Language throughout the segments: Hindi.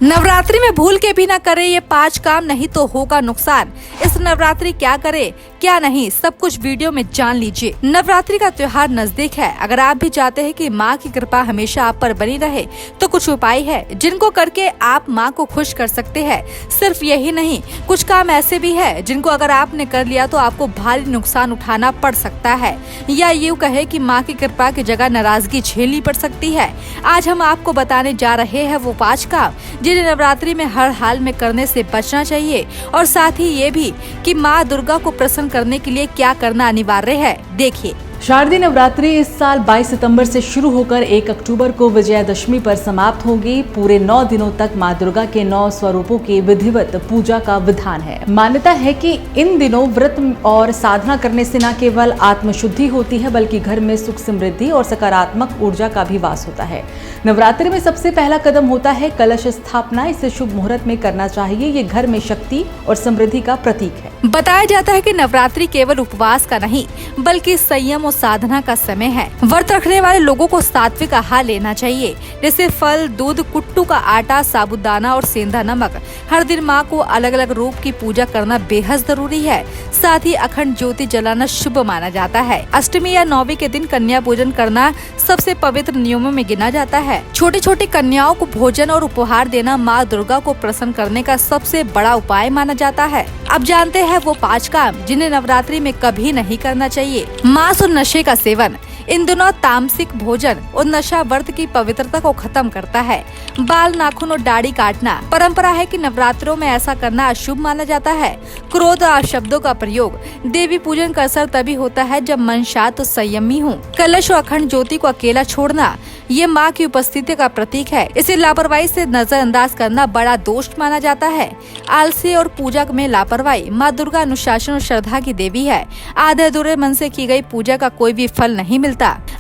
नवरात्रि में भूल के भी ना करे ये 5 काम, नहीं तो होगा नुकसान। इस नवरात्रि क्या करे क्या नहीं, सब कुछ वीडियो में जान लीजिए। नवरात्रि का त्योहार नजदीक है। अगर आप भी चाहते हैं कि माँ की कृपा हमेशा आप पर बनी रहे तो कुछ उपाय है जिनको करके आप माँ को खुश कर सकते हैं। सिर्फ यही नहीं, कुछ काम ऐसे भी है जिनको अगर आपने कर लिया तो आपको भारी नुकसान उठाना पड़ सकता है, या यूँ कहे कि माँ की कृपा की जगह नाराजगी झेलनी पड़ सकती है। आज हम आपको बताने जा रहे हैं वो 5 काम जिन्हें नवरात्रि में हर हाल में करने से बचना चाहिए, और साथ ही ये भी कि माँ दुर्गा को प्रसन्न करने के लिए क्या करना अनिवार्य है। देखिए, शारदीय नवरात्रि इस साल 22 सितंबर से शुरू होकर 1 अक्टूबर को विजयादशमी पर समाप्त होगी। पूरे 9 दिनों तक मां दुर्गा के 9 स्वरूपों की विधिवत पूजा का विधान है। मान्यता है कि इन दिनों व्रत और साधना करने से न केवल आत्मशुद्धि होती है बल्कि घर में सुख समृद्धि और सकारात्मक ऊर्जा का भी वास होता है। नवरात्रि में सबसे पहला कदम होता है कलश स्थापना। इसे शुभ मुहूर्त में करना चाहिए। ये घर में शक्ति और समृद्धि का प्रतीक है। बताया जाता है कि नवरात्रि केवल उपवास का नहीं बल्कि संयम और साधना का समय है। व्रत रखने वाले लोगों को सात्विक आहार लेना चाहिए, जैसे फल, दूध, कुट्टू का आटा, साबूदाना और सेंधा नमक। हर दिन माँ को अलग अलग रूप की पूजा करना बेहद जरूरी है। साथ ही अखंड ज्योति जलाना शुभ माना जाता है। अष्टमी या नौवीं के दिन कन्या पूजन करना सबसे पवित्र नियमों में गिना जाता है। छोटी छोटी कन्याओं को भोजन और उपहार देना माँ दुर्गा को प्रसन्न करने का सबसे बड़ा उपाय माना जाता है। अब जानते हैं वो 5 काम जिन्हें नवरात्रि में कभी नहीं करना चाहिए। मांस और नशे का सेवन। इन दिनों तामसिक भोजन और नशा व्रत की पवित्रता को खत्म करता है। बाल, नाखून और दाढ़ी काटना। परंपरा है कि नवरात्रों में ऐसा करना अशुभ माना जाता है। क्रोध और शब्दों का प्रयोग। देवी पूजन का असर तभी होता है जब मन शांत और संयमी हो। कलश और अखंड ज्योति को अकेला छोड़ना, ये माँ की उपस्थिति का प्रतीक है। इसे लापरवाही से नजरअंदाज करना बड़ा दोष माना जाता है। आलसी और पूजा में लापरवाही। माँ दुर्गा अनुशासन और श्रद्धा की देवी है। आधे अधूरे मन से की गई पूजा का कोई भी फल नहीं मिलता।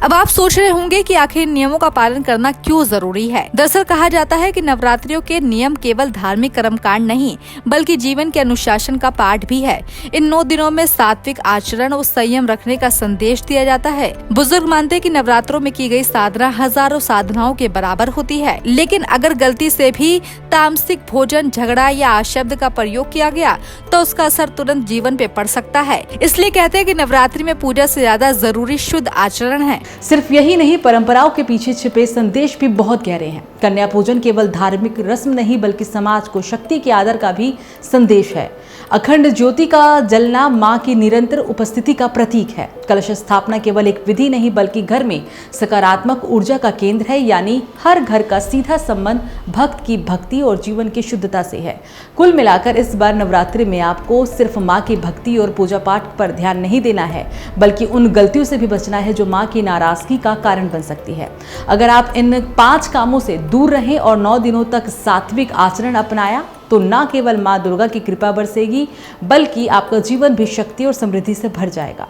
अब आप सोच रहे होंगे कि आखिर नियमों का पालन करना क्यों जरूरी है। दरअसल कहा जाता है कि नवरात्रियों के नियम केवल धार्मिक कर्मकांड नहीं बल्कि जीवन के अनुशासन का पाठ भी है। इन 9 दिनों में सात्विक आचरण और संयम रखने का संदेश दिया जाता है। बुजुर्ग मानते कि नवरात्रों में की गई साधना हजारों साधनाओं के बराबर होती है, लेकिन अगर गलती से भी तामसिक भोजन, झगड़ा या अशब्द का प्रयोग किया गया तो उसका असर तुरंत जीवन पे पड़ सकता है। इसलिए कहते हैं कि नवरात्रि में पूजा से ज्यादा जरूरी शुद्ध आचरण है। सिर्फ यही नहीं, परंपराओं के पीछे छिपे संदेश भी बहुत गहरे हैं। कन्या पूजन केवल धार्मिक रस्म नहीं बल्कि समाज को शक्ति के आदर का भी संदेश है। अखंड ज्योति का जलना माँ की निरंतर उपस्थिति का प्रतीक है। कलश स्थापना केवल एक विधि नहीं बल्कि घर में सकारात्मक ऊर्जा का केंद्र है, यानी हर घर का सीधा संबंध भक्त की भक्ति और जीवन की शुद्धता से है। कुल मिलाकर इस बार नवरात्रि में आपको सिर्फ माँ की भक्ति और पूजा पाठ पर ध्यान नहीं देना है बल्कि उन गलतियों से भी बचना है जो माँ की नाराजगी का कारण बन सकती है। अगर आप इन 5 कामों से दूर रहें और 9 दिनों तक सात्विक आचरण अपनाया तो न केवल माँ दुर्गा की कृपा बरसेगी बल्कि आपका जीवन भी शक्ति और समृद्धि से भर जाएगा।